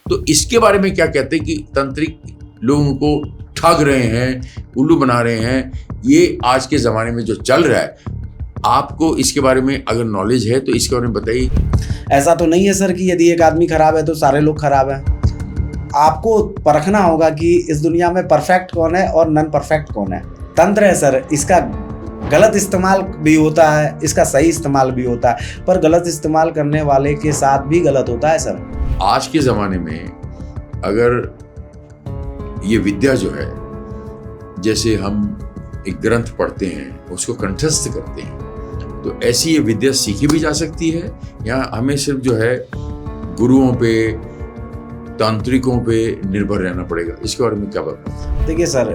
तो इसके बारे में क्या कहते हैं कि तांत्रिक लोगों को ठग रहे हैं, उल्लू बना रहे हैं, ये आज के ज़माने में जो चल रहा है, आपको इसके बारे में अगर नॉलेज है तो इसके बारे में बताइए। ऐसा तो नहीं है सर कि यदि एक आदमी खराब है तो सारे लोग खराब हैं। आपको परखना होगा कि इस दुनिया में परफेक्ट कौन है और नॉन परफेक्ट कौन है। तंत्र है सर, इसका गलत इस्तेमाल भी होता है, इसका सही इस्तेमाल भी होता है, पर गलत इस्तेमाल करने वाले के साथ भी गलत होता है सर। आज के ज़माने में अगर ये विद्या जो है, जैसे हम एक ग्रंथ पढ़ते हैं, उसको कंठस्थ करते हैं, तो ऐसी ये विद्या सीखी भी जा सकती है या हमें सिर्फ जो है गुरुओं पे, तांत्रिकों पे निर्भर रहना पड़ेगा? इसके बारे में क्या बात? देखिए सर,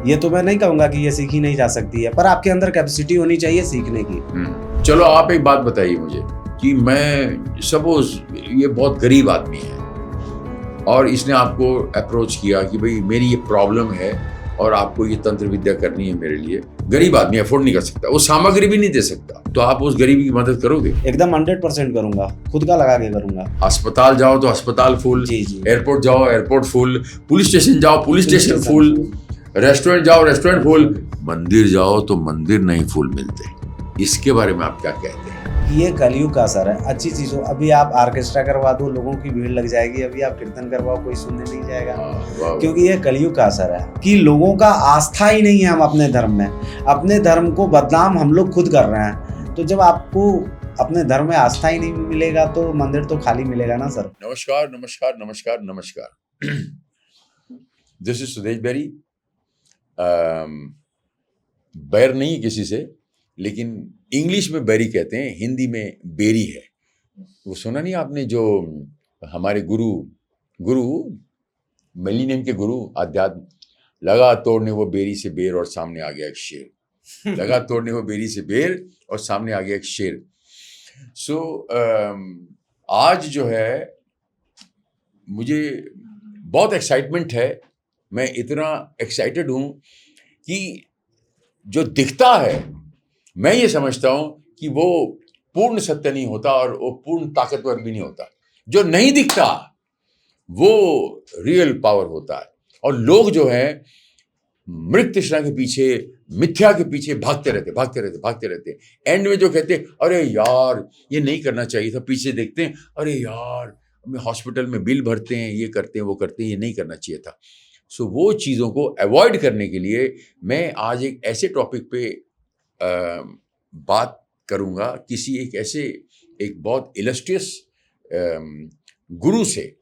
ये तो मैं नहीं कहूँगा कि ये सीखी नहीं जा सकती है, पर आपके अंदर कैपेसिटी होनी चाहिए सीखने की। चलो आप एक बात बताइए मुझे कि मैं सपोज ये बहुत गरीब आदमी है और इसने आपको अप्रोच किया कि भाई मेरी ये प्रॉब्लम है और आपको ये तंत्र विद्या करनी है मेरे लिए। गरीब आदमी अफोर्ड नहीं कर सकता, वो सामग्री भी नहीं दे सकता, तो आप उस गरीबी की मदद करोगे? एकदम 100% करूंगा, खुद का लगा के करूंगा। अस्पताल जाओ तो अस्पताल फुल, एयरपोर्ट जाओ एयरपोर्ट फुल, पुलिस स्टेशन जाओ पुलिस स्टेशन फुल, रेस्टोरेंट जाओ रेस्टोरेंट फुल, मंदिर जाओ तो मंदिर नहीं फूल मिलते। इसके बारे में आप क्या कहते हैं? ये कलयुग का असर है। अच्छी चीज़ों, अभी आप ऑर्केस्ट्रा करवा दो, लोगों की भीड़ लग जाएगी, अभी आप कीर्तन करवाओ, कोई सुनने नहीं जाएगा, क्योंकि ये कलयुग का असर है कि लोगों का आस्था ही नहीं है हम अपने धर्म में। अपने धर्म को बदनाम हम लोग खुद कर रहे हैं। तो जब आपको अपने धर्म में आस्था ही नहीं मिलेगा तो मंदिर तो खाली मिलेगा ना सर। नमस्कार नमस्कार नमस्कार नमस्कार। This is Sudesh Berry. बैर नहीं किसी से, लेकिन इंग्लिश में बेरी कहते हैं, हिंदी में बेरी है। वो सुना नहीं आपने जो हमारे गुरु मिलेनियम के गुरु आध्यात्म, लगा तोड़ने वो बेरी से बेर और सामने आ गया एक शेर। लगा तोड़ने वो बेरी से बेर और सामने आ गया एक शेर। सो आज जो है मुझे बहुत एक्साइटमेंट है। मैं इतना एक्साइटेड हूँ कि जो दिखता है, मैं ये समझता हूँ कि वो पूर्ण सत्य नहीं होता और वो पूर्ण ताकतवर भी नहीं होता। जो नहीं दिखता वो रियल पावर होता है। और लोग जो हैं मृग तृष्णा के पीछे, मिथ्या के पीछे भागते रहते। एंड में जो कहते हैं अरे यार ये नहीं करना चाहिए था, पीछे देखते हैं अरे यार हमें हॉस्पिटल में बिल भरते हैं, ये करते हैं वो करते हैं, ये नहीं करना चाहिए था। सो वो चीज़ों को अवॉइड करने के लिए मैं आज एक ऐसे टॉपिक पे बात करूँगा, किसी एक बहुत इलस्ट्रियस गुरु से।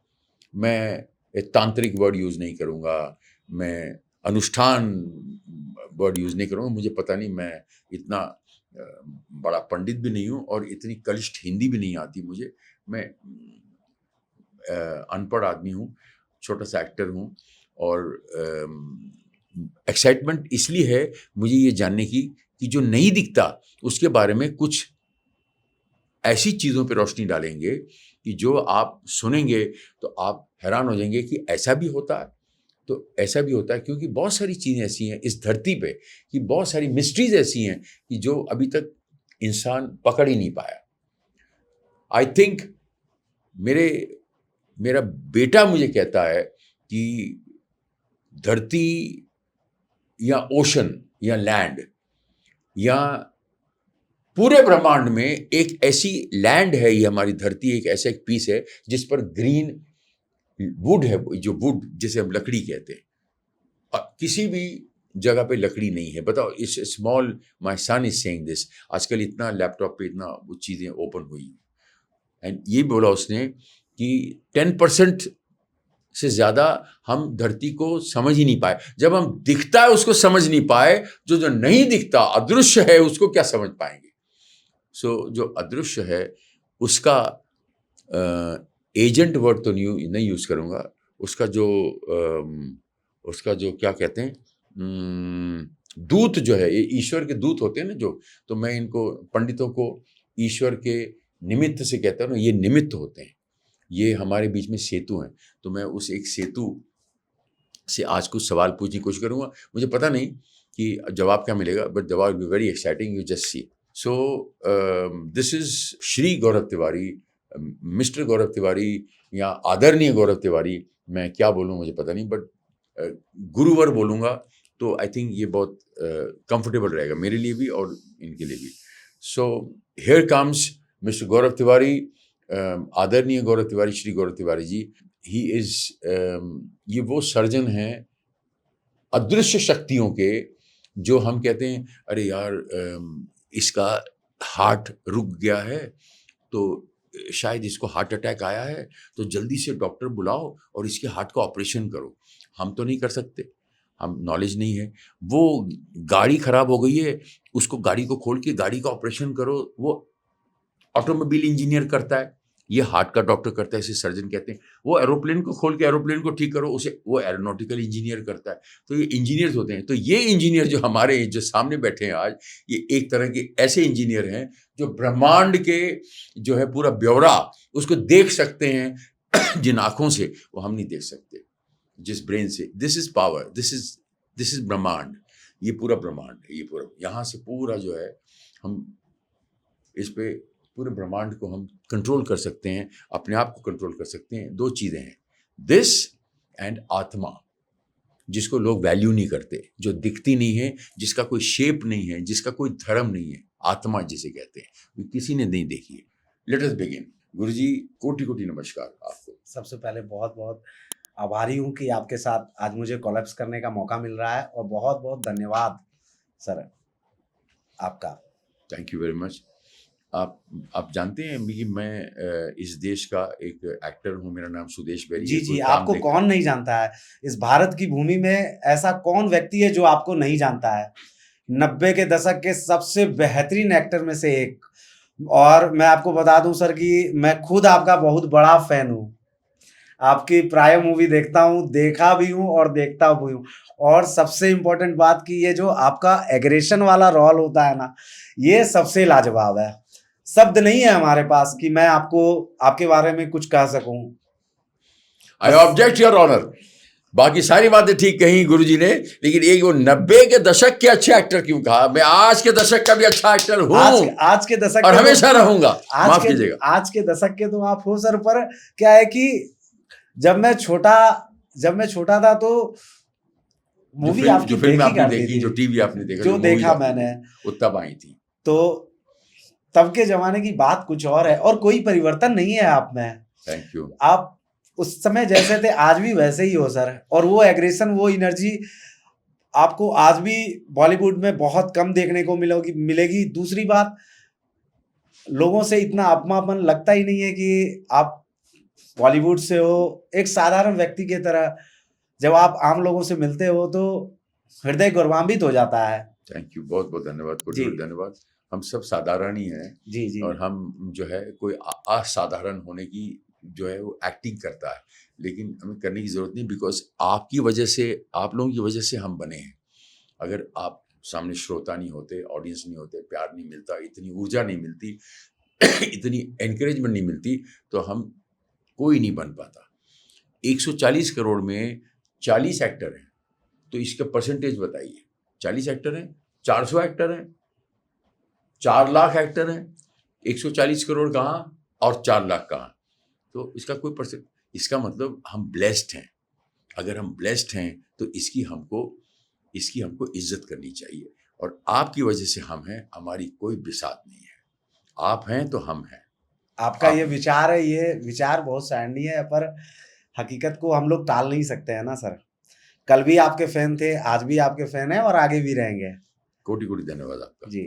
मैं तांत्रिक वर्ड यूज़ नहीं करूँगा, मैं अनुष्ठान वर्ड यूज़ नहीं करूँगा। मुझे पता नहीं, मैं इतना बड़ा पंडित भी नहीं हूँ और इतनी कलिष्ठ हिंदी भी नहीं आती मुझे। मैं अनपढ़ आदमी हूँ, छोटा सा एक्टर हूँ और एक्साइटमेंट इसलिए है मुझे ये जानने की कि जो नहीं दिखता उसके बारे में कुछ ऐसी चीज़ों पे रोशनी डालेंगे कि जो आप सुनेंगे तो आप हैरान हो जाएंगे कि ऐसा भी होता है। तो ऐसा भी होता है क्योंकि बहुत सारी चीज़ें ऐसी हैं इस धरती पे कि बहुत सारी मिस्ट्रीज ऐसी हैं कि जो अभी तक इंसान पकड़ ही नहीं पाया। आई थिंक मेरा बेटा मुझे कहता है कि धरती या ओशन या लैंड या पूरे ब्रह्मांड में एक ऐसी लैंड है, ये हमारी धरती एक ऐसा एक पीस है जिस पर ग्रीन वुड है, जो वुड जिसे हम लकड़ी कहते हैं। और किसी भी जगह पे लकड़ी नहीं है। बताओ, इस small, my son is saying this, आजकल इतना लैपटॉप पे इतना वो चीज़ें ओपन हुई एंड ये बोला उसने कि 10% से ज़्यादा हम धरती को समझ ही नहीं पाए। जब हम दिखता है उसको समझ नहीं पाए, जो नहीं दिखता अदृश्य है उसको क्या समझ पाएंगे। सो जो अदृश्य है उसका एजेंट वर्ड तो नहीं यूज़ करूँगा, उसका जो क्या कहते हैं, दूत जो है, ये ईश्वर के दूत होते हैं ना जो, तो मैं इनको पंडितों को ईश्वर के निमित्त से कहता हूँ ना, ये निमित्त होते हैं, ये हमारे बीच में सेतु हैं। तो मैं उस एक सेतु से आज कुछ सवाल पूछने की कोशिश करूँगा। मुझे पता नहीं कि जवाब क्या मिलेगा, बट जवाब will be very exciting, you just see. So this is Shri Gaurav Tiwari, mister Gaurav Tiwari, या आदरणीय गौरव तिवारी, मैं क्या बोलूँ मुझे पता नहीं, बट गुरुवर बोलूँगा तो आई थिंक ये बहुत कंफर्टेबल रहेगा मेरे लिए भी और इनके लिए भी। So here comes mister Gaurav Tiwari, आदरणीय गौरव तिवारी, श्री गौरव तिवारी जी। ही इज़ ये वो सर्जन हैं अदृश्य शक्तियों के, जो हम कहते हैं अरे यार इसका हार्ट रुक गया है तो शायद इसको हार्ट अटैक आया है, तो जल्दी से डॉक्टर बुलाओ और इसके हार्ट का ऑपरेशन करो। हम तो नहीं कर सकते, हम नॉलेज नहीं है। वो गाड़ी खराब हो गई है, उसको गाड़ी को खोल के गाड़ी का ऑपरेशन करो, वो ऑटोमोबाइल इंजीनियर करता है, ये हार्ट का डॉक्टर करता है, इसे सर्जन कहते हैं। वो एरोप्लेन को खोल के एरोप्लेन को ठीक करो, उसे वो एरोनॉटिकल इंजीनियर करता है। तो ये इंजीनियर्स होते हैं। तो ये इंजीनियर जो हमारे जो सामने बैठे हैं आज, ये एक तरह के ऐसे इंजीनियर हैं जो ब्रह्मांड के जो है पूरा ब्यौरा उसको देख सकते हैं जिन आँखों से वो हम नहीं देख सकते, जिस ब्रेन से। This is power, this is ब्रह्मांड, ये पूरा ब्रह्मांड है, ये पूरा यहाँ से पूरा जो है हम इस पे पूरे ब्रह्मांड को हम कंट्रोल कर सकते हैं, अपने आप को कंट्रोल कर सकते हैं। दो चीज़ें हैं, दिस एंड आत्मा, जिसको लोग वैल्यू नहीं करते, जो दिखती नहीं है, जिसका कोई शेप नहीं है, जिसका कोई धर्म नहीं है, आत्मा जिसे कहते हैं, किसी ने नहीं देखी है। Let us begin. गुरुजी कोटि कोटि नमस्कार आपको। सबसे पहले बहुत बहुत आभारी हूँ कि आपके साथ आज मुझे कोलैप्स करने का मौका मिल रहा है, और बहुत बहुत धन्यवाद सर आपका। Thank you very much. आप जानते हैं कि मैं इस देश का एक एक्टर हूँ, मेरा नाम सुदेश बैरी है। जी, आपको कौन नहीं जानता है? इस भारत की भूमि में ऐसा कौन व्यक्ति है जो आपको नहीं जानता है? 90 के दशक के सबसे बेहतरीन एक्टर में से एक। और मैं आपको बता दूं सर कि मैं खुद आपका बहुत बड़ा फैन हूँ। आपकी प्राय मूवी देखता हूँ, देखा भी हूँ और देखता भी हूँ। और सबसे इम्पोर्टेंट बात कि ये जो आपका एग्रेशन वाला रोल होता है ना, ये सबसे लाजवाब है। शब्द नहीं है हमारे पास कि मैं आपको आपके बारे में कुछ कह सकूं। I object your honour. बाकी सारी बातें ठीक कही गुरुजी ने, लेकिन एक वो 90 के दशक के अच्छे एक्टर क्यों कहा? मैं आज के दशक का भी अच्छा एक्टर हूँ, आज के दशक और हमेशा रहूंगा। माफ कीजिएगा, आज के दशक के तो आप हो सर, पर क्या है कि जब मैं छोटा था तो मूवी आपकी फिल्म आपने देखी, जो टीवी आपने देखा, जो देखा मैंने, वो तब आई थी। तो तब के जमाने की बात कुछ और है, और कोई परिवर्तन नहीं है आप में। Thank you. आप उस समय जैसे थे आज भी वैसे ही हो सर, और वो एग्रेशन, वो एनर्जी आपको आज भी बॉलीवुड में बहुत कम देखने को मिलेगी। दूसरी बात, लोगों से इतना अपनापन लगता ही नहीं है कि आप बॉलीवुड से हो। एक साधारण व्यक्ति की तरह जब आप आम लोगों से मिलते हो तो हृदय गौरवान्वित हो जाता है। थैंक यू, बहुत बहुत धन्यवाद, कोटि धन्यवाद। हम सब साधारण ही हैं जी, और हम जो है कोई असाधारण होने की जो है वो एक्टिंग करता है, लेकिन हमें करने की जरूरत नहीं, बिकॉज आपकी वजह से, आप लोगों की वजह से हम बने हैं। अगर आप सामने श्रोता नहीं होते, ऑडियंस नहीं होते, प्यार नहीं मिलता, इतनी ऊर्जा नहीं मिलती इतनी एनकरेजमेंट नहीं मिलती, तो हम कोई नहीं बन पाता। 140 करोड़ में 40 एक्टर हैं, तो इसका परसेंटेज बताइए। 40 एक्टर हैं, 400 एक्टर हैं, 4 लाख एक्टर हैं, 140 करोड़ कहाँ और 4 लाख कहाँ? तो इसका कोई परसेंट, इसका मतलब हम ब्लेस्ड हैं। अगर हम ब्लेस्ड हैं तो इसकी हमको इज्जत करनी चाहिए, और आपकी वजह से हम हैं, हमारी कोई बिसात नहीं है। आप हैं तो हम हैं। आपका ये विचार है, ये विचार बहुत सराहनीय है, पर हकीकत को हम लोग टाल नहीं सकते हैं ना सर। कल भी आपके फैन थे, आज भी आपके फैन हैं और आगे भी रहेंगे। कोटि कोटि धन्यवाद आपका जी।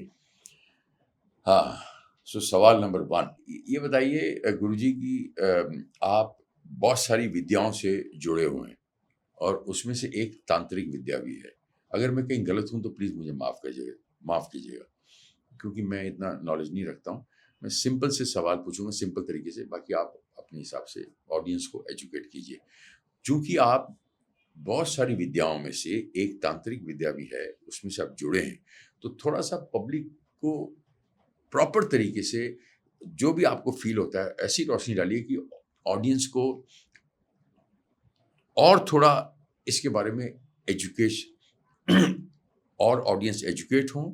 हाँ, सो सवाल नंबर 1 ये बताइए गुरुजी की आप बहुत सारी विद्याओं से जुड़े हुए हैं, और उसमें से एक तांत्रिक विद्या भी है। अगर मैं कहीं गलत हूँ तो प्लीज़ मुझे माफ़ कीजिएगा, क्योंकि मैं इतना नॉलेज नहीं रखता हूँ। मैं सिंपल से सवाल पूछूंगा, सिंपल तरीके से, बाकी आप अपने हिसाब से ऑडियंस को एजुकेट कीजिए। चूँकि आप बहुत सारी विद्याओं में से एक तांत्रिक विद्या भी है, उसमें से आप जुड़े हैं, तो थोड़ा सा पब्लिक को प्रॉपर तरीके से जो भी आपको फील होता है ऐसी रोशनी डालिए कि ऑडियंस को और थोड़ा इसके बारे में एजुकेशन और ऑडियंस एजुकेट हों,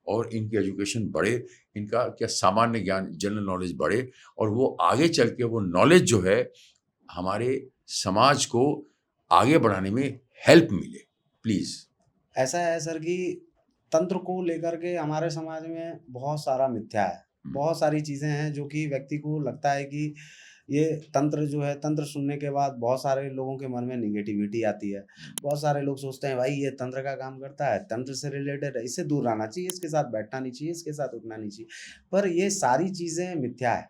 और इनकी एजुकेशन बढ़े, इनका क्या सामान्य ज्ञान, जनरल नॉलेज बढ़े, और वो आगे चल के वो नॉलेज जो है हमारे समाज को आगे बढ़ाने में हेल्प मिले, प्लीज। ऐसा है सर कि तंत्र को लेकर के हमारे समाज में बहुत सारा मिथ्या है, बहुत सारी चीजें हैं जो कि व्यक्ति को लगता है कि ये तंत्र जो है, तंत्र सुनने के बाद बहुत सारे लोगों के मन में निगेटिविटी आती है। बहुत सारे लोग सोचते हैं भाई ये तंत्र का काम करता है, तंत्र से रिलेटेड है, इससे दूर रहना चाहिए, इसके साथ बैठना नहीं चाहिए, इसके साथ उठना नहीं चाहिए। पर ये सारी चीजें मिथ्या है।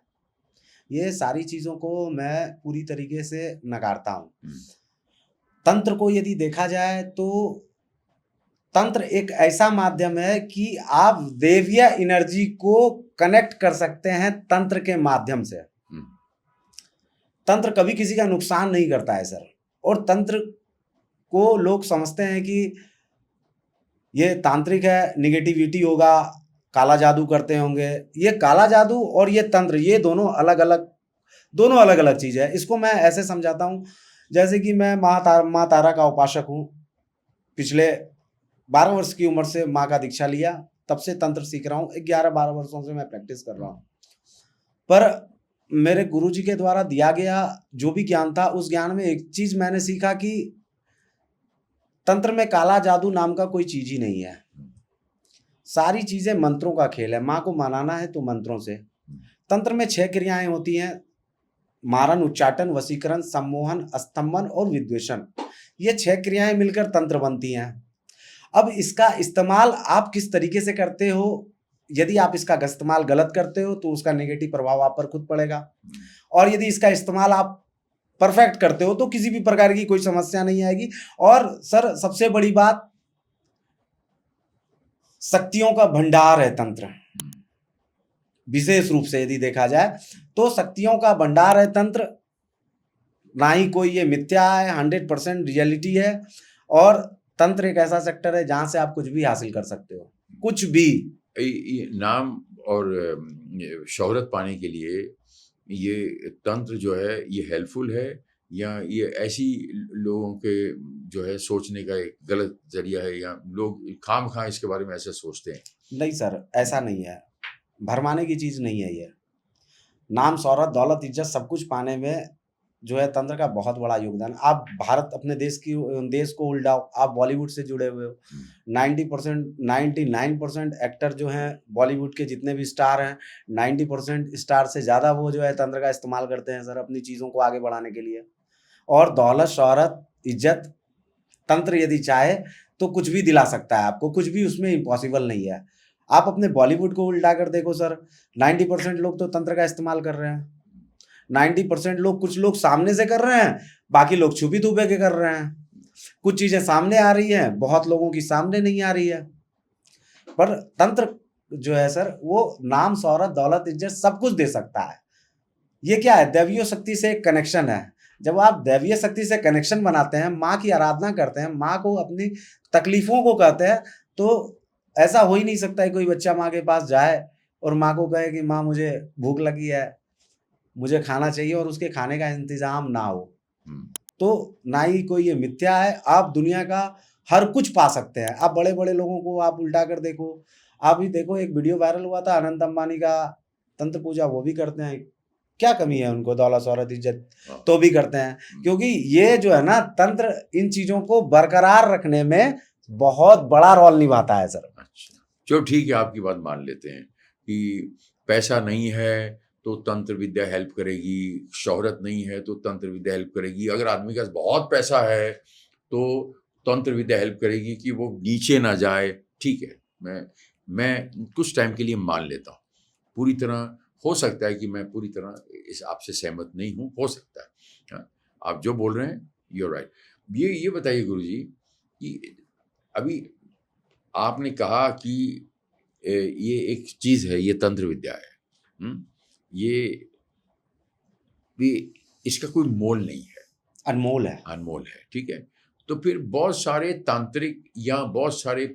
ये सारी चीजों को मैं पूरी तरीके से नकारता हूँ। तंत्र को यदि देखा जाए तो तंत्र एक ऐसा माध्यम है कि आप दैवीय एनर्जी को कनेक्ट कर सकते हैं तंत्र के माध्यम से। तंत्र कभी किसी का नुकसान नहीं करता है सर। और तंत्र को लोग समझते हैं कि ये तांत्रिक है, निगेटिविटी होगा, काला जादू करते होंगे। ये काला जादू और ये तंत्र, ये दोनों अलग अलग चीज है। इसको मैं ऐसे समझाता हूँ जैसे कि मैं माँ तारा का उपासक हूँ। पिछले 12 वर्ष की उम्र से माँ का दीक्षा लिया, तब से तंत्र सीख रहा हूँ। 11-12 वर्षों से मैं प्रैक्टिस कर रहा हूँ। पर मेरे गुरुजी के द्वारा दिया गया जो भी ज्ञान था, उस ज्ञान में एक चीज मैंने सीखा कि तंत्र में काला जादू नाम का कोई चीज ही नहीं है। सारी चीजें मंत्रों का खेल है। माँ को मनाना है तो मंत्रों से। तंत्र में 6 क्रियाएं होती हैं: मारन, उच्चाटन, वशीकरण, सम्मोहन, स्तंभन और विद्वेषण। ये 6 क्रियाएं मिलकर तंत्र बनती हैं। अब इसका इस्तेमाल आप किस तरीके से करते हो, यदि आप इसका इस्तेमाल गलत करते हो तो उसका नेगेटिव प्रभाव आप पर खुद पड़ेगा। और यदि इसका इस्तेमाल आप परफेक्ट करते हो तो किसी भी प्रकार की कोई समस्या नहीं आएगी। और सर सबसे बड़ी बात, शक्तियों का भंडार है तंत्र। विशेष रूप से यदि देखा जाए तो शक्तियों का भंडार है तंत्र। ना ही कोई ये मिथ्या है, 100% रियलिटी है। और तंत्र एक ऐसा सेक्टर है जहां से आप कुछ भी हासिल कर सकते हो, कुछ भी। ये नाम और शोहरत पाने के लिए ये तंत्र जो है ये हेल्पफुल है, या ये ऐसी लोगों के जो है सोचने का एक गलत जरिया है, या लोग खाम इसके बारे में ऐसा सोचते हैं? नहीं सर, ऐसा नहीं है। भरमाने की चीज नहीं है ये। नाम, शौहरत, दौलत, इज्जत सब कुछ पाने में जो है तंत्र का बहुत बड़ा योगदान। आप भारत अपने देश को उल्टाओ, आप बॉलीवुड से जुड़े हुए हो। 99% एक्टर जो हैं बॉलीवुड के, जितने भी स्टार हैं, 90% स्टार से ज़्यादा वो जो है तंत्र का इस्तेमाल करते हैं सर अपनी चीज़ों को आगे बढ़ाने के लिए। और दौलत, शौहरत, इज्जत, तंत्र यदि चाहे तो कुछ भी दिला सकता है आपको। कुछ भी उसमें इम्पॉसिबल नहीं है। आप अपने बॉलीवुड को उल्टा कर देखो सर, 90% लोग तो तंत्र का इस्तेमाल कर रहे हैं। 90% लोग, कुछ लोग सामने से कर रहे हैं, बाकी लोग छुपी छुपे के कर रहे हैं। कुछ चीजें सामने आ रही हैं, बहुत लोगों की सामने नहीं आ रही है। पर तंत्र जो है सर, वो नाम, शौहरत, दौलत, इज्जत सब कुछ दे सकता है। ये क्या है? दैवीय शक्ति से एक कनेक्शन है। जब आप दैवीय शक्ति से कनेक्शन बनाते हैं, माँ की आराधना करते हैं, माँ को अपनी तकलीफों को कहते हैं, तो ऐसा हो ही नहीं सकता है कोई बच्चा माँ के पास जाए और माँ को कहे कि माँ मुझे भूख लगी है, मुझे खाना चाहिए, और उसके खाने का इंतजाम ना हो। तो ना ही कोई ये मिथ्या है। आप दुनिया का हर कुछ पा सकते हैं। आप बड़े बड़े लोगों को आप उल्टा कर देखो। आप भी देखो, एक वीडियो वायरल हुआ था अनंत अंबानी का, तंत्र पूजा वो भी करते हैं। क्या कमी है उनको? दौलत, शौहरत, इज्जत तो भी करते हैं। क्योंकि ये जो है ना, तंत्र इन चीजों को बरकरार रखने में बहुत बड़ा रोल निभाता है सर। अच्छा, चलो ठीक है, आपकी बात मान लेते हैं कि पैसा नहीं है तो तंत्र विद्या हेल्प करेगी, शोहरत नहीं है तो तंत्र विद्या हेल्प करेगी, अगर आदमी के पास बहुत पैसा है तो तंत्र विद्या हेल्प करेगी कि वो नीचे ना जाए। ठीक है, मैं कुछ टाइम के लिए मान लेता हूँ। पूरी तरह हो सकता है कि मैं पूरी तरह इस आपसे सहमत नहीं हूँ, हो सकता है। हाँ, आप जो बोल रहे हैं यूर राइट। ये बताइए गुरुजी कि अभी आपने कहा कि ये एक चीज़ है, ये तंत्र विद्या है, ये इसका कोई मोल नहीं है, अनमोल है। ठीक है। तो फिर बहुत सारे तांत्रिक या बहुत सारे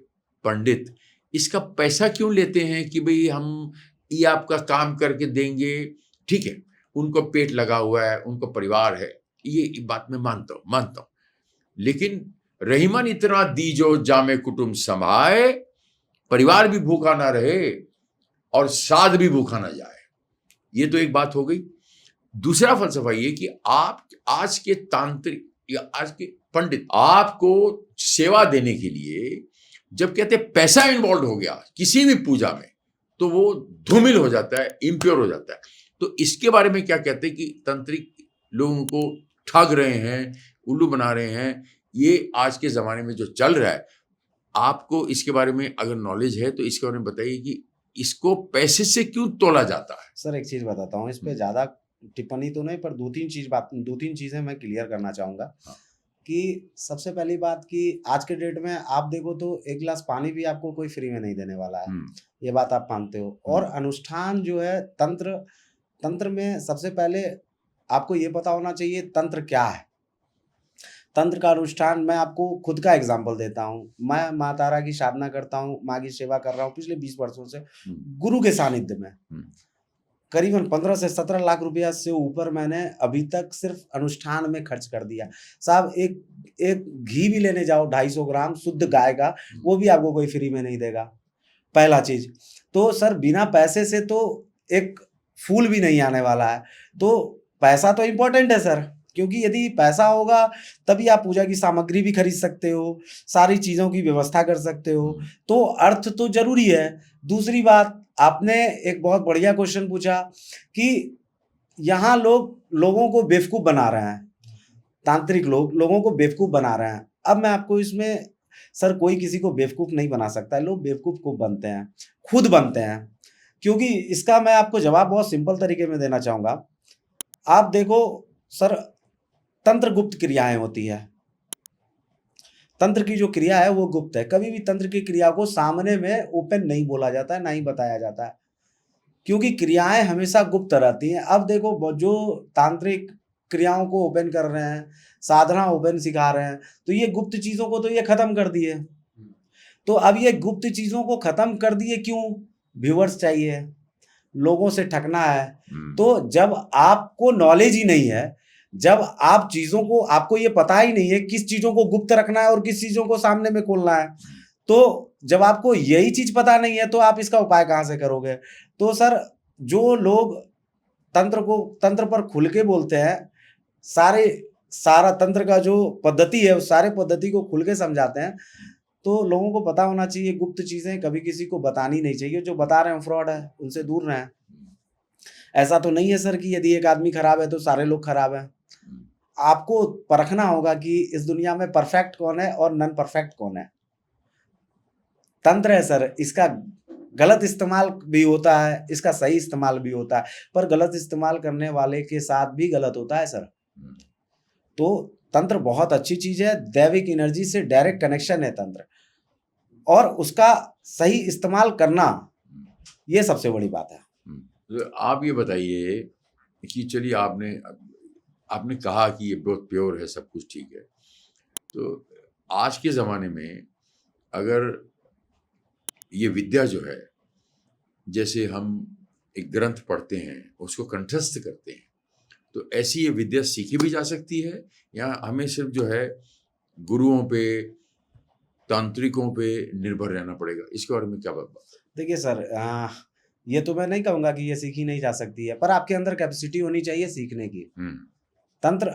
पंडित इसका पैसा क्यों लेते हैं कि भाई हम ये आपका काम करके देंगे? ठीक है, उनको पेट लगा हुआ है, उनको परिवार है, ये बात मैं मानता हूँ। लेकिन रहीमन इतना दीजो जामे कुटुंब समाए, परिवार भी भूखा ना रहे और साध भी भूखा ना जाए। ये तो एक बात हो गई। दूसरा फलसफा ये कि आप आज के तांत्रिक या आज के पंडित आपको सेवा देने के लिए जब कहते हैं पैसा इन्वॉल्व हो गया किसी भी पूजा में, तो वो धूमिल हो जाता है, इम्प्योर हो जाता है। तो इसके बारे में क्या कहते हैं कि तांत्रिक लोगों को ठग रहे हैं, उल्लू बना रहे हैं, ये आज के ज़माने में जो चल रहा है, आपको इसके बारे में अगर नॉलेज है तो इसके बारे में बताइए कि इसको पैसे से क्यों तोला जाता है? सर एक चीज़ बताता हूँ, इस पे ज़्यादा टिप्पणी तो नहीं, पर दो तीन चीज़ें मैं क्लियर करना चाहूँगा। हाँ। कि सबसे पहली बात कि आज के डेट में आप देखो तो एक गिलास पानी भी आपको कोई फ्री में नहीं देने वाला है, ये बात आप मानते हो। और अनुष्ठान जो है तंत्र में सबसे पहले आपको ये पता होना चाहिए तंत्र क्या है। तंत्र का अनुष्ठान, मैं आपको खुद का एग्जाम्पल देता हूँ। मैं माँ तारा की साधना करता हूँ, माँ की सेवा कर रहा हूँ पिछले 20 वर्षों से गुरु के सानिध्य में। करीबन 15 से 17 लाख रुपया से ऊपर मैंने अभी तक सिर्फ अनुष्ठान में खर्च कर दिया। साहब एक घी भी लेने जाओ 250 ग्राम शुद्ध गाय का, वो भी आपको कोई फ्री में नहीं देगा, पहला चीज। तो सर बिना पैसे से तो एक फूल भी नहीं आने वाला है। तो पैसा तो इम्पोर्टेंट है सर, क्योंकि यदि पैसा होगा तभी आप पूजा की सामग्री भी खरीद सकते हो, सारी चीज़ों की व्यवस्था कर सकते हो। तो अर्थ तो जरूरी है। दूसरी बात, आपने एक बहुत बढ़िया क्वेश्चन पूछा कि यहाँ लोगों को बेवकूफ़ बना रहे हैं, तांत्रिक लोगों को बेवकूफ़ बना रहे हैं। अब मैं आपको इसमें, सर कोई किसी को बेवकूफ़ नहीं बना सकता है, लोग बेवकूफ़ खूब बनते हैं, खुद बनते हैं। क्योंकि इसका मैं आपको जवाब बहुत सिंपल तरीके में देना चाहूँगा। आप देखो सर, तंत्र गुप्त क्रियाएं होती है। तंत्र की जो क्रिया है वो गुप्त है। कभी भी तंत्र की क्रिया को सामने में ओपन नहीं बोला जाता है, ना ही बताया जाता है, क्योंकि क्रियाएं हमेशा गुप्त रहती हैं। अब देखो जो तांत्रिक क्रियाओं को ओपन कर रहे हैं, साधना ओपन सिखा रहे हैं, तो ये गुप्त चीजों को तो ये खत्म कर दिए। तो अब ये गुप्त चीजों को खत्म कर दिए क्यों? व्यूअर्स चाहिए, लोगों से ठगना है। तो जब आपको नॉलेज ही नहीं है, जब आप चीजों को, आपको ये पता ही नहीं है किस चीजों को गुप्त रखना है और किस चीजों को सामने में खोलना है, तो जब आपको यही चीज पता नहीं है तो आप इसका उपाय कहाँ से करोगे? तो सर जो लोग तंत्र पर खुल के बोलते हैं, सारा तंत्र का जो पद्धति है उस सारे पद्धति को खुल के समझाते हैं, तो लोगों को पता होना चाहिए गुप्त चीजें कभी किसी को बतानी नहीं चाहिए। जो बता रहे हैं फ्रॉड है, उनसे दूर रहें। ऐसा तो नहीं है सर कि यदि एक आदमी खराब है तो सारे लोग खराब हैं। आपको परखना होगा कि इस दुनिया में परफेक्ट कौन है और नॉन परफेक्ट कौन है। तंत्र है सर, इसका गलत इस्तेमाल भी होता है, इसका सही इस्तेमाल भी होता है, पर गलत इस्तेमाल करने वाले के साथ भी गलत होता है सर। तो तंत्र बहुत अच्छी चीज है, दैविक एनर्जी से डायरेक्ट कनेक्शन है तंत्र, और उसका सही इस्तेमाल करना ये सबसे बड़ी बात है। तो आप ये बताइए कि चलिए आपने कहा कि ये बहुत प्योर है, सब कुछ ठीक है, तो आज के ज़माने में अगर ये विद्या जो है, जैसे हम एक ग्रंथ पढ़ते हैं उसको कंठस्थ करते हैं, तो ऐसी ये विद्या सीखी भी जा सकती है या हमें सिर्फ जो है गुरुओं पे, तांत्रिकों पे निर्भर रहना पड़ेगा? इसके बारे में क्या बात? देखिए सर, ये तो मैं नहीं कहूँगा कि ये सीखी नहीं जा सकती है, पर आपके अंदर कैपेसिटी होनी चाहिए सीखने की। तंत्र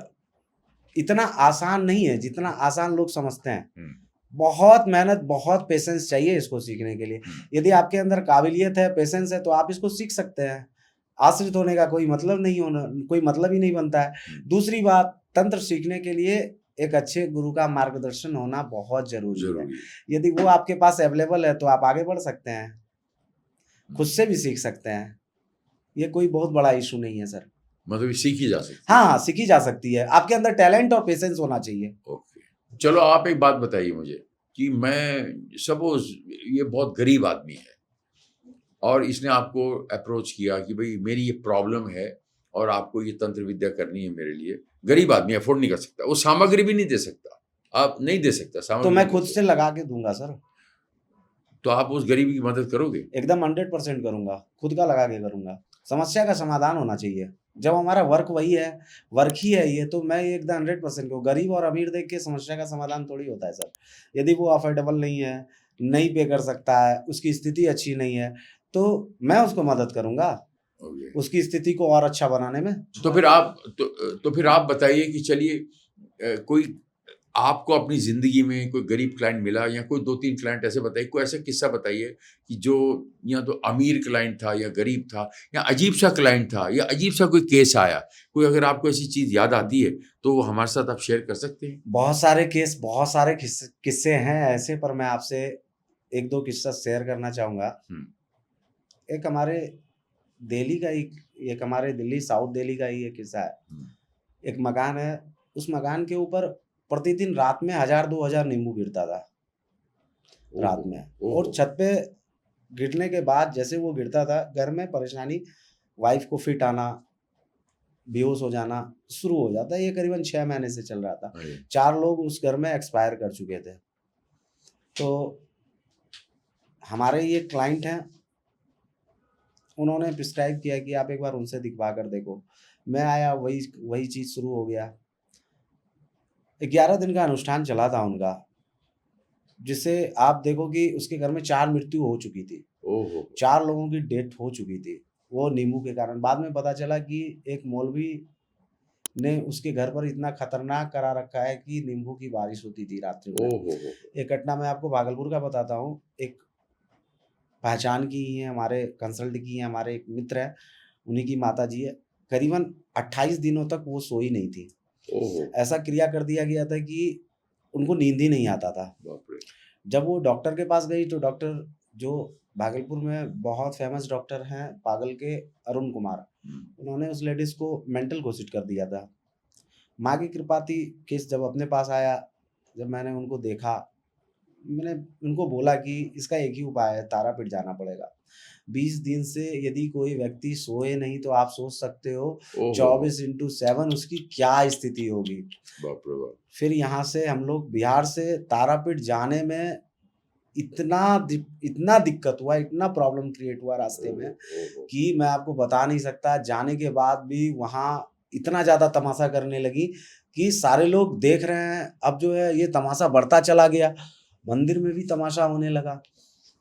इतना आसान नहीं है जितना आसान लोग समझते हैं। बहुत मेहनत, बहुत पेशेंस चाहिए इसको सीखने के लिए। यदि आपके अंदर काबिलियत है, पेशेंस है, तो आप इसको सीख सकते हैं। आश्रित होने का कोई मतलब ही नहीं बनता है। दूसरी बात, तंत्र सीखने के लिए एक अच्छे गुरु का मार्गदर्शन होना बहुत जरूरी है। यदि वो आपके पास अवेलेबल है तो आप आगे बढ़ सकते हैं, खुद से भी सीख सकते हैं। ये कोई बहुत बड़ा इशू नहीं है सर। मतलब सीखी जा सकती है? हाँ, सीखी जा सकती है। आपके अंदर टैलेंट और पेशेंस होना चाहिए। ओके, चलो आप एक बात बताइए मुझे कि मैं सपोज ये बहुत गरीब आदमी है और इसने आपको अप्रोच किया कि भाई मेरी ये प्रॉब्लम है और आपको ये तंत्र विद्या करनी है मेरे लिए। गरीब आदमी अफोर्ड नहीं कर सकता, वो सामग्री भी नहीं दे सकता, आप नहीं दे सकता सामग्री, तो मैं खुद से लगा के दूंगा सर। तो आप उस गरीब की मदद करोगे? एकदम 100% करूंगा, खुद का लगा के करूंगा। समस्या का समाधान होना चाहिए। जब हमारा वर्क वही है, वर्क ही है ये, तो मैं एकदम 100% को गरीब और अमीर देख के समस्या का समाधान थोड़ी होता है सर। यदि वो अफोर्डेबल नहीं है, नहीं पे कर सकता है, उसकी स्थिति अच्छी नहीं है, तो मैं उसको मदद करूंगा। ओके। उसकी स्थिति को और अच्छा बनाने में। तो फिर आप बताइए कि चलिए कोई आपको अपनी ज़िंदगी में कोई गरीब क्लाइंट मिला या कोई 2-3 क्लाइंट ऐसे बताइए, कोई ऐसा किस्सा बताइए कि जो या तो अमीर क्लाइंट था या गरीब था या अजीब-सा क्लाइंट था या अजीब-सा कोई केस आया। कोई अगर आपको ऐसी चीज़ याद आती है, तो वो हमारे साथ आप शेयर कर सकते हैं? बहुत सारे केस, बहुत सारे किस्से हैं ऐसे, पर मैं आपसे 1-2 किस्सा शेयर करना चाहूँगा। हुँ। एक हमारे दिल्ली का एक हमारे दिल्ली साउथ दिल्ली का ही एक किस्सा है। हुँ। एक मकान है, उस मकान के ऊपर प्रतिदिन रात में 1000-2000 नींबू गिरता था, रात ओहो! में। और ओहो! छत पे गिरने के बाद जैसे वो गिरता था, घर में परेशानी, वाइफ को फिट आना, बेहोश हो जाना शुरू हो जाता है। ये करीबन 6 महीने से चल रहा था। अरे! 4 लोग उस घर में एक्सपायर कर चुके थे। तो हमारे ये क्लाइंट हैं, उन्होंने प्रिस्क्राइब किया कि आप एक बार उनसे दिखवा कर देखो। मैं आया, वही वही चीज़ शुरू हो गया। 11 दिन का अनुष्ठान चला था उनका, जिससे आप देखो कि उसके घर में 4 मृत्यु हो चुकी थी। ओहो! 4 लोगों की डेथ हो चुकी थी, वो नींबू के कारण। बाद में पता चला कि एक मौलवी ने उसके घर पर इतना खतरनाक करा रखा है कि नींबू की बारिश होती थी रात्रि में। ओहोहो! एक घटना मैं आपको भागलपुर का बताता हूँ। एक पहचान की ही है, हमारे कंसल्ट की है, हमारे एक मित्र हैं, उन्हीं की माताजी है। करीबन 28 दिनों तक वो सोई नहीं थी। ओहो! ऐसा क्रिया कर दिया गया था कि उनको नींद ही नहीं आता था। बाप रे! जब वो डॉक्टर के पास गई, तो डॉक्टर, जो भागलपुर में बहुत फेमस डॉक्टर हैं, पागल के अरुण कुमार, हुँ। उन्होंने उस लेडीज़ को मेंटल घोषित कर दिया था। माँ की कृपा थी, केस जब अपने पास आया, जब मैंने उनको देखा, मैंने उनको बोला कि इसका एक ही उपाय है, तारापीठ जाना पड़ेगा। 20 दिन से यदि कोई व्यक्ति सोए नहीं, तो आप सोच सकते हो ओहो! 24/7 उसकी क्या स्थिति होगी। बाप रे बाप! फिर यहाँ से हम लोग बिहार से तारापीठ जाने में इतना दिक्कत हुआ, इतना प्रॉब्लम क्रिएट हुआ रास्ते में ओहो! कि मैं आपको बता नहीं सकता। जाने के बाद भी वहाँ इतना ज़्यादा तमाशा करने लगी कि सारे लोग देख रहे हैं। अब जो है ये तमाशा बढ़ता चला गया, मंदिर में भी तमाशा होने लगा।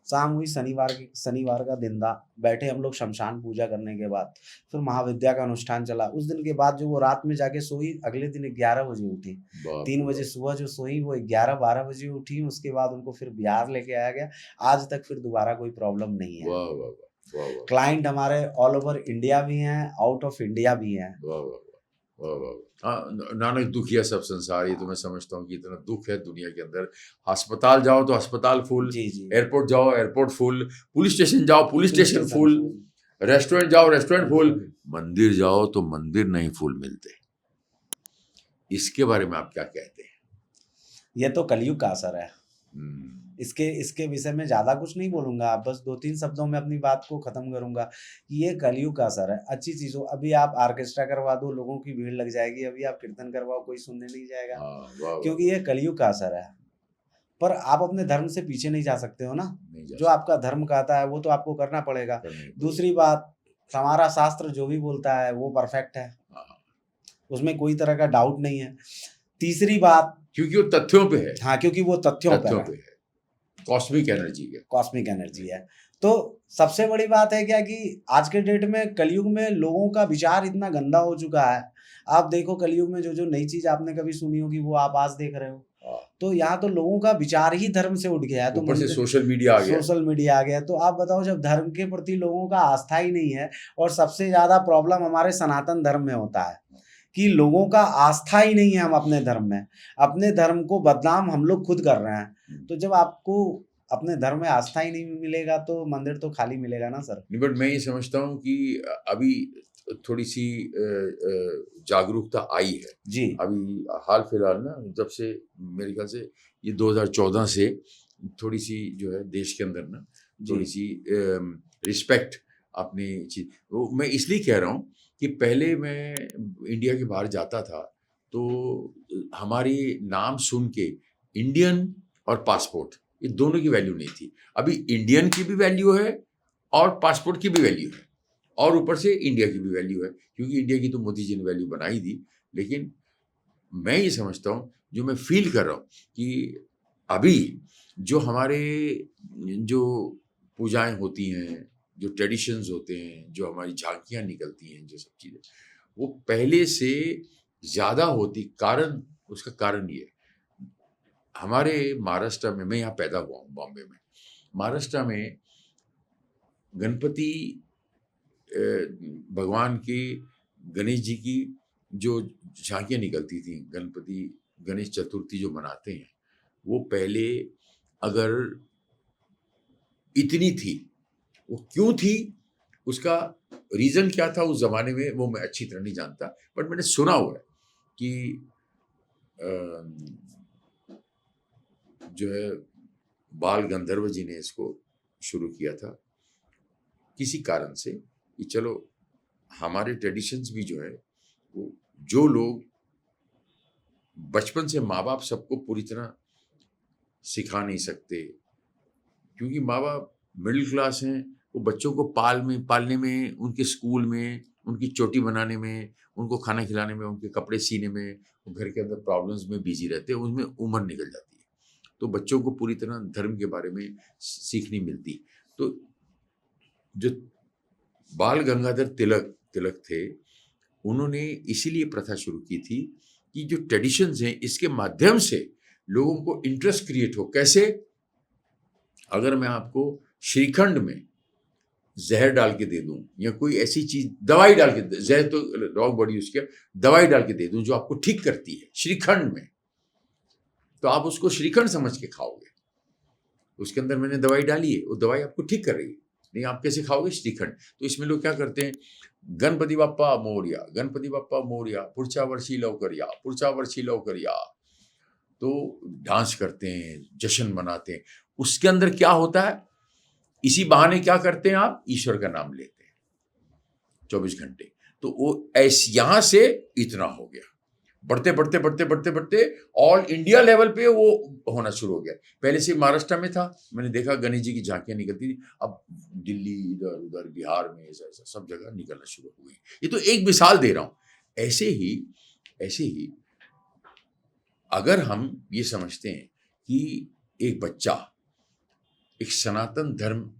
शाम हुई, शनिवार का दिन था, बैठे हम लोग शमशान पूजा करने के बाद, फिर महाविद्या का अनुष्ठान चला। उस दिन के बाद जो वो रात में जाके सोई, अगले दिन 11 बजे उठी। बाप 3 रे बजे बाप! सुबह जो सोई, वो 11-12 बजे उठी। उसके बाद उनको फिर बिहार लेके आया गया। आज तक फिर दोबारा कोई प्रॉब्लम नहीं है। वाह, वाह, वाह! वाह, वाह! क्लाइंट हमारे ऑल ओवर इंडिया भी हैं, आउट ऑफ इंडिया भी हैं। वाह, वाह, वाह! वाह, वाह, वाह! हाँ, नानक दुखिया सब संसार, ये तो मैं समझता हूँ कि इतना दुःख है दुनिया के अंदर। अस्पताल जाओ तो अस्पताल फुल, जी, जी। एयरपोर्ट जाओ एयरपोर्ट फुल, पुलिस स्टेशन जाओ police police station station full, full. Restaurant जाओ रेस्टोरेंट फुल, फुल। मंदिर जाओ तो मंदिर नहीं फूल मिलते। इसके बारे में आप क्या कहते हैं? ये तो कलयुग का असर है। हुँ। इसके विषय में ज़्यादा कुछ नहीं बोलूँगा, बस 2-3 शब्दों में अपनी बात को ख़त्म करूँगा कि ये कलयुग का असर है। अच्छी चीज़ों, अभी आप ऑर्केस्ट्रा करवा दो, लोगों की भीड़ लग जाएगी, अभी आप कीर्तन करवाओ, कोई सुनने नहीं जाएगा, हाँ, वाह, वाह! क्योंकि ये कलयुग का असर है। पर आप अपने धर्म से पीछे नहीं जा सकते हो ना, नहीं जा जो आपका धर्म कहता है वो तो आपको करना पड़ेगा। सकता नहीं। दूसरी बात, हमारा शास्त्र जो भी बोलता है वो परफेक्ट है, हाँ, उसमें कोई तरह का डाउट नहीं है। तीसरी बात, क्योंकि वो तथ्यों पे है, हाँ, क्योंकि वो तथ्यों पर तथ्यों है, पे है। कॉस्मिक एनर्जी है। कॉस्मिक एनर्जी है। तो सबसे बड़ी बात है क्या कि आज के डेट में, कलयुग में, लोगों का विचार इतना गंदा हो चुका है। आप देखो कलयुग में जो नई चीज आपने कभी सुनी होगी, वो आप आज देख रहे हो। हाँ, तो यहाँ तो लोगों का विचार ही धर्म से उठ गया है। तो ऊपर से मंदिर, सोशल मीडिया आ गया। सोशल मीडिया आ गया। तो आप बताओ, जब धर्म के प्रति लोगों का आस्था ही नहीं है, और सबसे ज्यादा प्रॉब्लम हमारे सनातन धर्म में होता है कि लोगों का आस्था ही नहीं है हम अपने धर्म में। अपने धर्म को बदनाम हम लोग खुद कर रहे हैं। तो जब आपको अपने धर्म में आस्था ही नहीं मिलेगा, तो मंदिर तो खाली मिलेगा ना सर। नहीं, बट मैं ये समझता हूँ कि अभी थोड़ी-सी जागरूकता आई है। जी। अभी हाल-फिलहाल ना, जब से मेरे ख़्याल से ये 2014 से थोड़ी-सी जो है देश के अंदर ना जी। थोड़ी-सी रिस्पेक्ट अपनी चीज़, वो मैं इसलिए कह रहा हूँ कि पहले मैं इंडिया के बाहर जाता था, तो हमारी नाम सुन के इंडियन और पासपोर्ट, ये दोनों की वैल्यू नहीं थी। अभी इंडियन की भी वैल्यू है और पासपोर्ट की भी वैल्यू है, और ऊपर से इंडिया की भी वैल्यू है, क्योंकि इंडिया की तो मोदी जी ने वैल्यू बना ही दी। लेकिन मैं ये समझता हूँ, जो मैं फ़ील कर रहा हूँ कि अभी जो हमारे जो पूजाएँ होती हैं, जो ट्रेडिशंस होते हैं, जो हमारी झांकियाँ निकलती हैं, जो सब चीज़ें, वो पहले से ज़्यादा होती। उसका कारण ये है, हमारे महाराष्ट्र में, मैं यहाँ पैदा हुआ हूँ बॉम्बे में, महाराष्ट्र में गणपति भगवान की, गणेश जी की जो झांकियाँ निकलती थी, गणपति गणेश चतुर्थी जो मनाते हैं, वो पहले अगर इतनी थी, वो क्यों थी, उसका रीज़न क्या था उस ज़माने में, वो मैं अच्छी तरह नहीं जानता, बट मैंने सुना हुआ है कि जो है बाल गंधर्व जी ने इसको शुरू किया था किसी कारण से, कि चलो हमारे ट्रेडिशंस भी जो है, वो जो लोग बचपन से, माँ बाप सबको पूरी तरह सिखा नहीं सकते, क्योंकि माँ बाप मिडिल क्लास हैं, वो बच्चों को पालने में, उनके स्कूल में, उनकी चोटी बनाने में, उनको खाना खिलाने में, उनके कपड़े सीने में, वो घर के अंदर प्रॉब्लम्स में बिजी रहते हैं, उसमें उम्र निकल जाती है, तो बच्चों को पूरी तरह धर्म के बारे में सीख नहीं मिलती। तो जो बाल गंगाधर तिलक थे, उन्होंने इसीलिए प्रथा शुरू की थी कि जो ट्रेडिशंस हैं, इसके माध्यम से लोगों को इंटरेस्ट क्रिएट हो। कैसे? अगर मैं आपको श्रीखंड में जहर डाल के दे दूं, या कोई ऐसी चीज, दवाई डाल के, जहर तो रॉन्ग बॉडी यूज किया, दवाई डाल के दे दूं जो आपको ठीक करती है श्रीखंड में, तो आप उसको श्रीखंड समझ के खाओगे। उसके अंदर मैंने दवाई डाली है, वो दवाई आपको ठीक कर रही है, नहीं आप कैसे खाओगे? श्रीखंड। तो इसमें लोग क्या करते हैं, गणपति बाप्पा मोरया, गणपति बाप्पा मोरया, पुढच्या वर्षी लवकर या, पुढच्या वर्षी लवकर या, तो डांस करते हैं, जश्न मनाते हैं। उसके अंदर क्या होता है, इसी बहाने क्या करते हैं आप, ईश्वर का नाम लेते हैं 24 घंटे। तो वो ऐसे यहां से इतना हो गया, बढ़ते बढ़ते बढ़ते बढ़ते बढ़ते ऑल इंडिया लेवल पे वो होना शुरू हो गया। पहले से महाराष्ट्र में था, मैंने देखा गणेश जी की झांकियां निकलती थी, अब दिल्ली, इधर उधर, बिहार में, ऐसा ऐसा सब जगह निकलना शुरू हो गई। ये तो एक मिसाल दे रहा हूं। ऐसे ही अगर हम ये समझते हैं कि एक बच्चा एक सनातन धर्म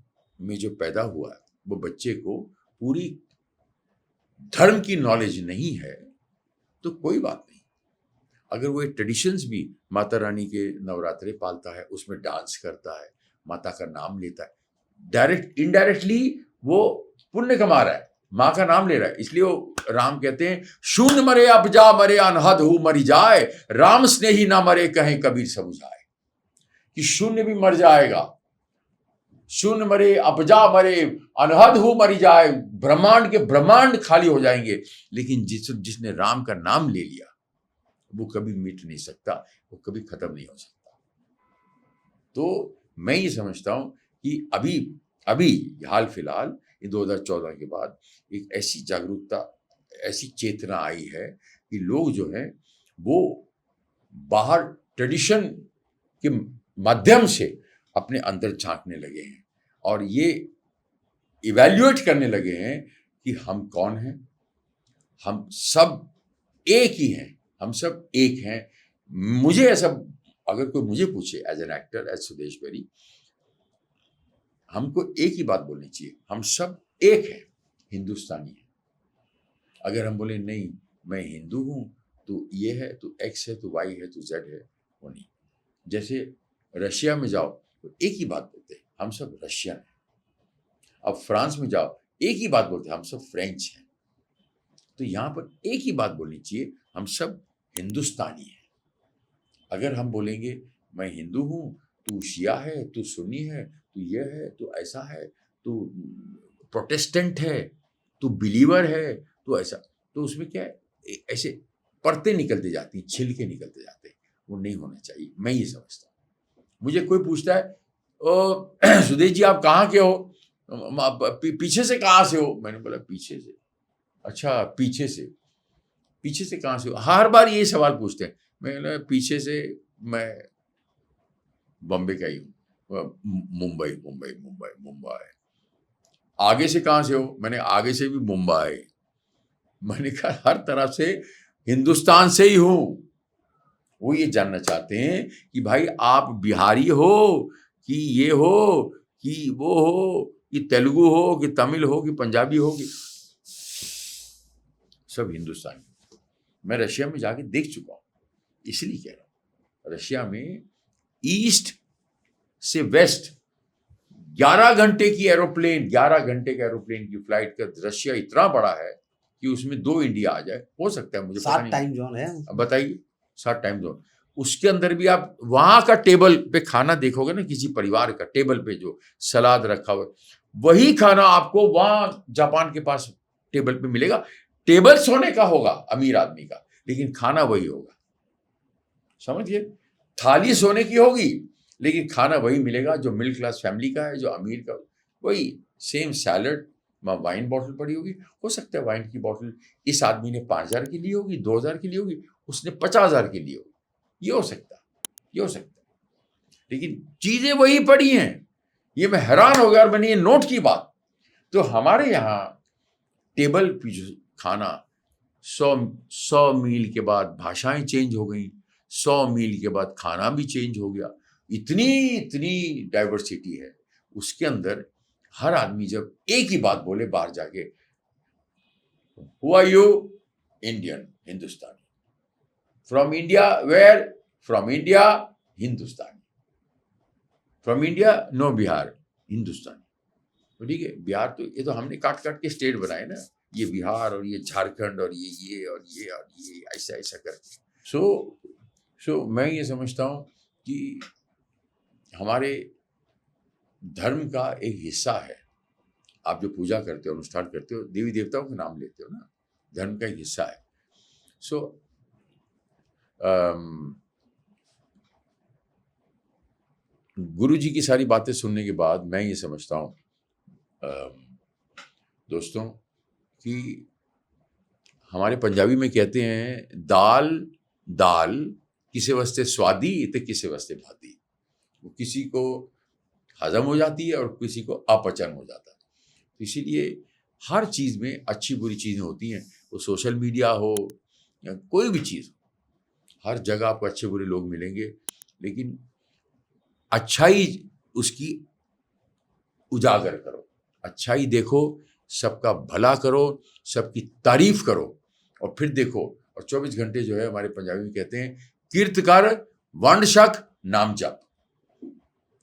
में जो पैदा हुआ है, वो बच्चे को पूरी धर्म की नॉलेज नहीं है, तो कोई बात नहीं। अगर वो ट्रेडिशंस भी, माता रानी के नवरात्रे पालता है, उसमें डांस करता है, माता का नाम लेता है, डायरेक्ट इनडायरेक्टली वो पुण्य कमा रहा है, माँ का नाम ले रहा है। इसलिए वो राम कहते हैं, शून्य मरे अपजा मरे अनहद हु मरी जाए, राम स्नेही ना मरे कहें कबीर समुझाए। कि शून्य भी मर जाएगा, शून्य मरे अपजा मरे अनहद हु मरी जाए, ब्रह्मांड के ब्रह्मांड खाली हो जाएंगे, लेकिन जिसने राम का नाम ले लिया, वो कभी मिट नहीं सकता, वो कभी खत्म नहीं हो सकता। तो मैं ये समझता हूं कि अभी हाल फिलहाल 2014 के बाद एक ऐसी जागरूकता, ऐसी चेतना आई है कि लोग जो है वो बाहर ट्रेडिशन के माध्यम से अपने अंदर झांकने लगे हैं, और ये इवैल्यूएट करने लगे हैं कि हम कौन हैं। हम सब एक ही हैं, हम सब एक हैं। मुझे ऐसा, अगर कोई मुझे पूछे as an actor, as Sudesh Berry, हमको एक ही बात बोलनी चाहिए, हम सब एक हैं, हिंदुस्तानी हैं। अगर हम बोले नहीं मैं हिंदू हूं, तो ये है, तो एक्स है, तो वाई है, तो जेड है, वो नहीं। जैसे रशिया में जाओ तो एक ही बात बोलते हैं, हम सब रशियन हैं। अब फ्रांस में जाओ, एक ही बात बोलते हैं, हम सब फ्रेंच हैं। तो यहाँ पर एक ही बात बोलनी चाहिए, हम सब हिंदुस्तानी हैं। अगर हम बोलेंगे मैं हिंदू हूँ, तू शिया है, तू सुन्नी है, तू ये है, तू ऐसा है, तू प्रोटेस्टेंट है, तू बिलीवर है, तो ऐसा, तो उसमें क्या है, ऐसे परतें निकलते जाती, छिलके निकलते जाते हैं। वो नहीं होना चाहिए, मैं ये समझता हूँ। मुझे कोई पूछता है, ओ सुदेश जी आप कहाँ के हो, पीछे से कहाँ से हो? मैंने बोला पीछे से। अच्छा पीछे से कहाँ से हो? हर बार ये सवाल पूछते हैं। मैंने पीछे से मैं बॉम्बे का ही हूँ, मुंबई। आगे से कहाँ से हो? मैंने आगे से भी मुंबई। मैंने कहा हर तरफ से हिंदुस्तान से ही हूँ। वो ये जानना चाहते हैं कि भाई आप बिहारी हो कि ये हो कि वो हो, कि तेलुगु हो कि तमिल हो कि पंजाबी हो कि सब हिंदुस्तानी। मैं रशिया में जाके देख चुका हूँ, इसलिए कह रहा हूँ। रशिया में ईस्ट से वेस्ट 11 घंटे की एरोप्लेन, 11 घंटे के एरोप्लेन की फ्लाइट का रशिया इतना बड़ा है कि उसमें 2 इंडिया आ जाए, हो सकता है, मुझे पता 7 नहीं। टाइम जोन है। अब बताइए, 7 टाइम जोन, उसके अंदर भी आप वहां का टेबल पे खाना देखोगे ना, किसी परिवार का टेबल पे जो सलाद रखा हुआ, वही खाना आपको वहां जापान के पास टेबल पे मिलेगा। टेबल सोने का होगा अमीर आदमी का, लेकिन खाना वही होगा, समझिए। थाली सोने की होगी लेकिन खाना वही मिलेगा जो मिडिल क्लास फैमिली का है, जो अमीर का, वही सेम सैलड, वाइन बॉटल पड़ी होगी। हो सकता है वाइन की बॉटल इस आदमी ने 5,000 की ली होगी, 2,000 की ली होगी, उसने 50,000 की ली होगी, ये हो सकता है, ये हो सकता है, लेकिन चीजें वही पड़ी हैं। ये मैं हैरान हो गया, और मैंने ये नोट की बात। तो हमारे यहाँ टेबल पे जो खाना 100 मील के बाद भाषाएं चेंज हो गई, 100 मील के बाद खाना भी चेंज हो गया, इतनी डाइवर्सिटी है उसके अंदर। हर आदमी जब एक ही बात बोले बाहर जाके, हु आर यू? इंडियन, हिंदुस्तानी। From India, where? From India, हिंदुस्तानी। फ्रॉम इंडिया, नो, बिहार, हिंदुस्तानी। तो ठीक है, बिहार तो ये तो हमने काट काट के स्टेट बनाए ना, ये बिहार और ये झारखंड और ये और ये और ये ऐसा ऐसा करके। सो मैं ये समझता हूँ कि हमारे धर्म का एक हिस्सा है। आप जो पूजा करते हो, अनुष्ठान करते हो, देवी देवताओं के नाम लेते हो ना, धर्म का एक हिस्सा है। सो गुरु जी की सारी बातें सुनने के बाद मैं ये समझता हूँ दोस्तों कि हमारे पंजाबी में कहते हैं, दाल दाल किसी वास्ते स्वादी तो किसी वास्ते भाती। वो किसी को हजम हो जाती है और किसी को अपचन हो जाता है। तो इसीलिए हर चीज़ में अच्छी बुरी चीज़ें होती हैं, वो सोशल मीडिया हो या कोई भी चीज़, हर जगह आपको अच्छे बुरे लोग मिलेंगे, लेकिन अच्छाई उसकी उजागर करो, अच्छाई देखो, सबका भला करो, सबकी तारीफ करो, और फिर देखो। और 24 घंटे जो है हमारे पंजाबी में कहते हैं, कीर्त कर वंड शक नाम जप।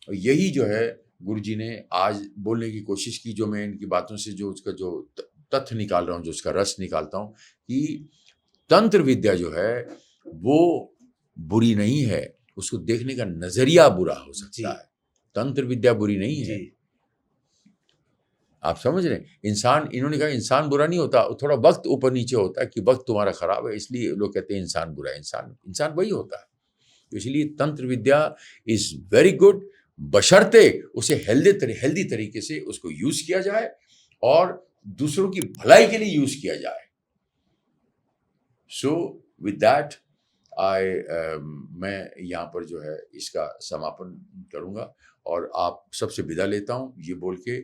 और यही जो है गुरु जी ने आज बोलने की कोशिश की, जो मैं इनकी बातों से जो उसका जो तथ्य निकाल रहा हूँ, जो उसका रस निकालता हूँ, कि तंत्र विद्या जो है वो बुरी नहीं है, उसको देखने का नजरिया बुरा हो सकता है। तंत्र विद्या बुरी नहीं है, आप समझ रहे हैं। इंसान, इन्होंने कहा इंसान बुरा नहीं होता, थोड़ा वक्त ऊपर नीचे होता है कि वक्त तुम्हारा खराब है, इसलिए लोग कहते हैं इंसान बुरा है। इंसान वही होता है। तो इसलिए तंत्र विद्या इज वेरी गुड, बशर्ते उसे हेल्दी तरीके से उसको यूज किया जाए और दूसरों की भलाई के लिए यूज किया जाए। सो विद दैट मैं यहाँ पर जो है इसका समापन करूँगा और आप सबसे विदा लेता हूँ ये बोल के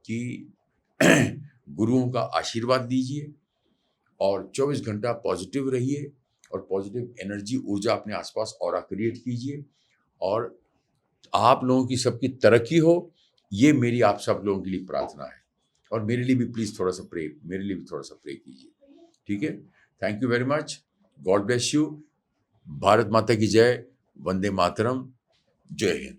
कि गुरुओं का आशीर्वाद दीजिए और 24 घंटा पॉजिटिव रहिए और पॉजिटिव एनर्जी, ऊर्जा अपने आसपास ऑरा क्रिएट कीजिए, और आप लोगों की सबकी तरक्की हो, ये मेरी आप सब लोगों के लिए प्रार्थना है। और मेरे लिए भी प्लीज़ थोड़ा सा प्रे कीजिए, ठीक है। Thank you very much, God bless you. Bharat माता की जय, वंदे मातरम, जय हिंद।